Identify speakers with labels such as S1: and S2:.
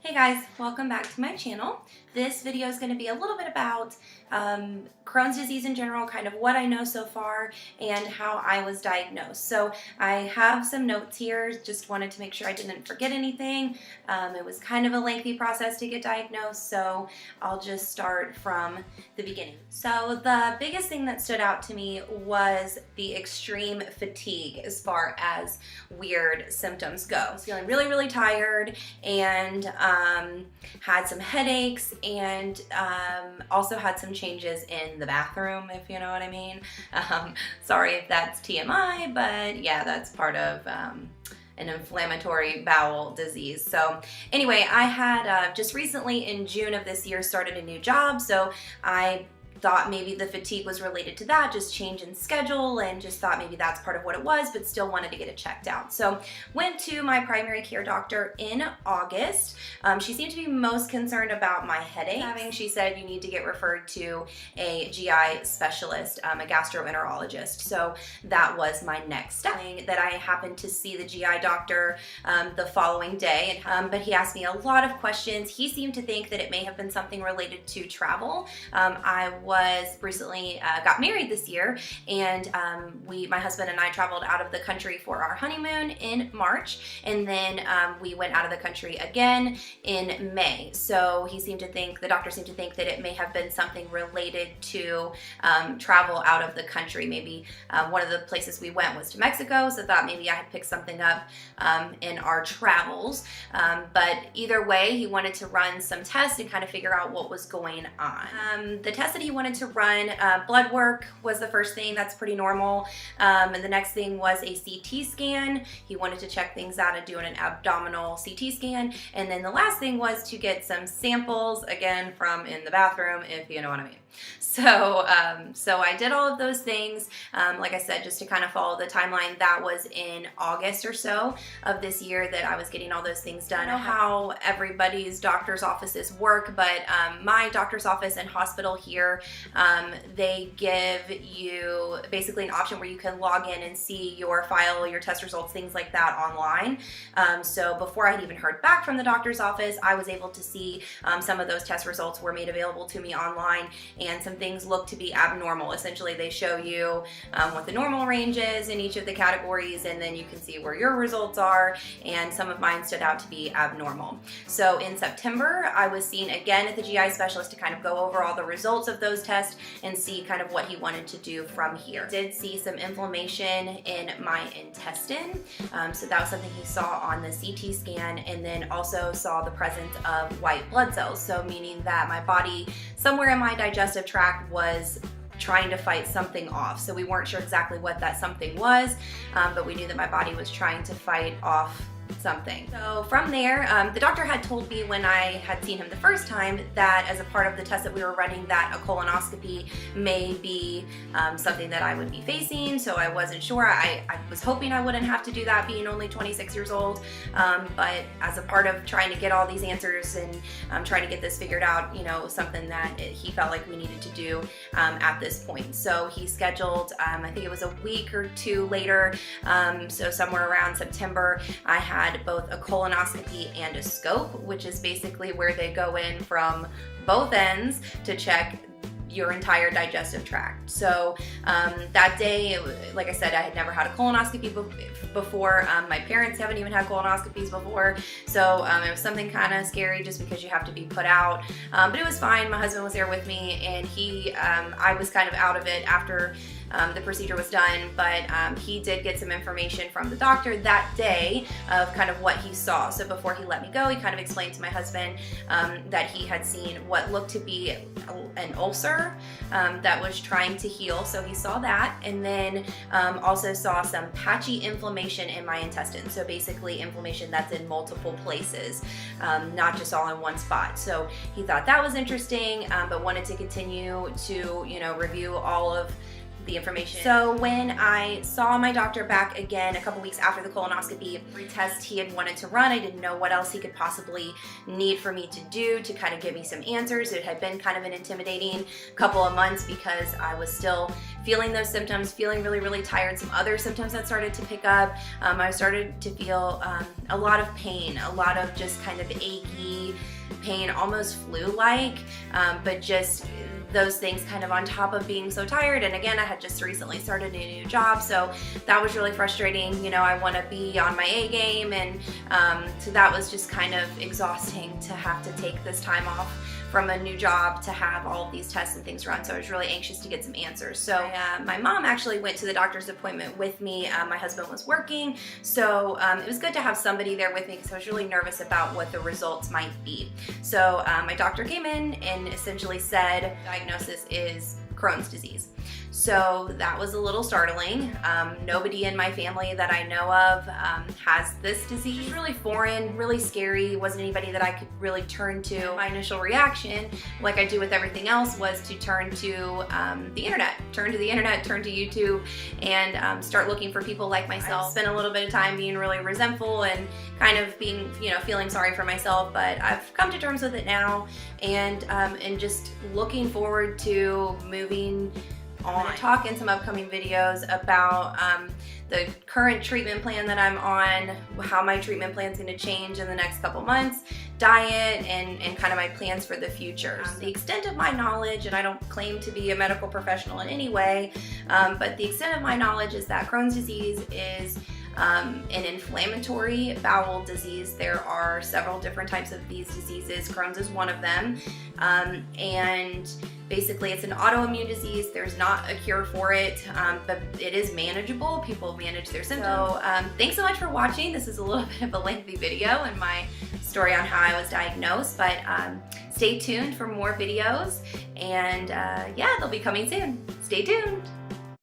S1: Hey guys, welcome back to my channel. This video is going to be a little bit about Crohn's disease in general, kind of what I know so far and how I was diagnosed. So I have some notes here, just wanted to make sure I didn't forget anything. It was kind of a lengthy process to get diagnosed, so I'll just start from the beginning. So the biggest thing that stood out to me was the extreme fatigue as far as weird symptoms go. I was feeling really tired and had some headaches and also had some changes in the bathroom, if you know what I mean. Sorry if that's TMI, but yeah, that's part of an inflammatory bowel disease. So anyway, I had just recently in June of this year started a new job, so I thought maybe the fatigue was related to that, just change in schedule, and just thought maybe that's part of what it was, but still wanted to get it checked out. So went to my primary care doctor in August. She seemed to be most concerned about my headache. She said you need to get referred to a GI specialist, a gastroenterologist. So that was my next step. That I happened to see the GI doctor the following day, but he asked me a lot of questions. He seemed to think that it may have been something related to travel. I was recently got married this year, and my husband and I traveled out of the country for our honeymoon in March, and then we went out of the country again in May. So the doctor seemed to think that it may have been something related to travel out of the country. Maybe one of the places we went was to Mexico, so thought maybe I had picked something up in our travels. But either way, he wanted to run some tests and kind of figure out what was going on. The test that he wanted to run, blood work was the first thing. That's pretty normal. And the next thing was a CT scan. He wanted to check things out and do an abdominal CT scan. And then the last thing was to get some samples, again, from in the bathroom, if you know what I mean. So I did all of those things. Like I said, just to kind of follow the timeline, that was in August or so of this year that I was getting all those things done. I don't know how everybody's doctor's offices work, but my doctor's office and hospital here, they give you basically an option where you can log in and see your file, your test results, things like that online. So before I had even heard back from the doctor's office, I was able to see some of those test results were made available to me online, and some things look to be abnormal. Essentially, they show you what the normal range is in each of the categories, and then you can see where your results are, and some of mine stood out to be abnormal. So in September, I was seen again at the GI specialist to kind of go over all the results of those tests and see kind of what he wanted to do from here. I did see some inflammation in my intestine, so that was something he saw on the CT scan, and then also saw the presence of white blood cells, so meaning that my body, somewhere in my digestive tract, was trying to fight something off. So we weren't sure exactly what that something was, but we knew that my body was trying to fight off something. So from there, the doctor had told me when I had seen him the first time that as a part of the test that we were running, that a colonoscopy may be something that I would be facing. So I wasn't sure. I was hoping I wouldn't have to do that, being only 26 years old. But as a part of trying to get all these answers and trying to get this figured out, you know, something that he felt like we needed to do at this point. So he scheduled, I think it was a week or two later, so somewhere around September, I had both a colonoscopy and a scope, which is basically where they go in from both ends to check your entire digestive tract. So that day, like I said, I had never had a colonoscopy before. My parents haven't even had colonoscopies before, so it was something kind of scary just because you have to be put out. But it was fine. My husband was there with me, and I was kind of out of it after the procedure was done, but he did get some information from the doctor that day of kind of what he saw. So before he let me go, he kind of explained to my husband that he had seen what looked to be an ulcer that was trying to heal. So he saw that, and then also saw some patchy inflammation in my intestine. So basically inflammation that's in multiple places, not just all in one spot. So he thought that was interesting, but wanted to continue to, you know, review all of the information. So when I saw my doctor back again a couple weeks after the colonoscopy retest he had wanted to run, I didn't know what else he could possibly need for me to do to kind of give me some answers. It had been kind of an intimidating couple of months because I was still feeling those symptoms, feeling really, really tired. Some other symptoms that started to pick up. I started to feel a lot of pain, a lot of just kind of achy pain, almost flu-like, but just those things kind of on top of being so tired. And again, I had just recently started a new job, so that was really frustrating. You know, I want to be on my A game, and so that was just kind of exhausting to have to take this time off from a new job to have all of these tests and things run. So I was really anxious to get some answers. So my mom actually went to the doctor's appointment with me. My husband was working, so it was good to have somebody there with me because I was really nervous about what the results might be. So my doctor came in and essentially said, diagnosis is Crohn's disease. So that was a little startling. Nobody in my family that I know of has this disease. It's really foreign, really scary. It wasn't anybody that I could really turn to. My initial reaction, like I do with everything else, was to turn to the internet. Turn to the internet, turn to YouTube, and start looking for people like myself. I spent a little bit of time being really resentful and kind of being, you know, feeling sorry for myself, but I've come to terms with it now, and just looking forward to moving on. I'm going to talk in some upcoming videos about the current treatment plan that I'm on, how my treatment plan is going to change in the next couple months, diet, and kind of my plans for the future. The extent of my knowledge, and I don't claim to be a medical professional in any way, but the extent of my knowledge is that Crohn's disease is an inflammatory bowel disease. There are several different types of these diseases. Crohn's is one of them, and basically it's an autoimmune disease. There's not a cure for it, but it is manageable. People manage their symptoms. So thanks so much for watching. This is a little bit of a lengthy video and my story on how I was diagnosed, but stay tuned for more videos, and yeah, they'll be coming soon. Stay tuned.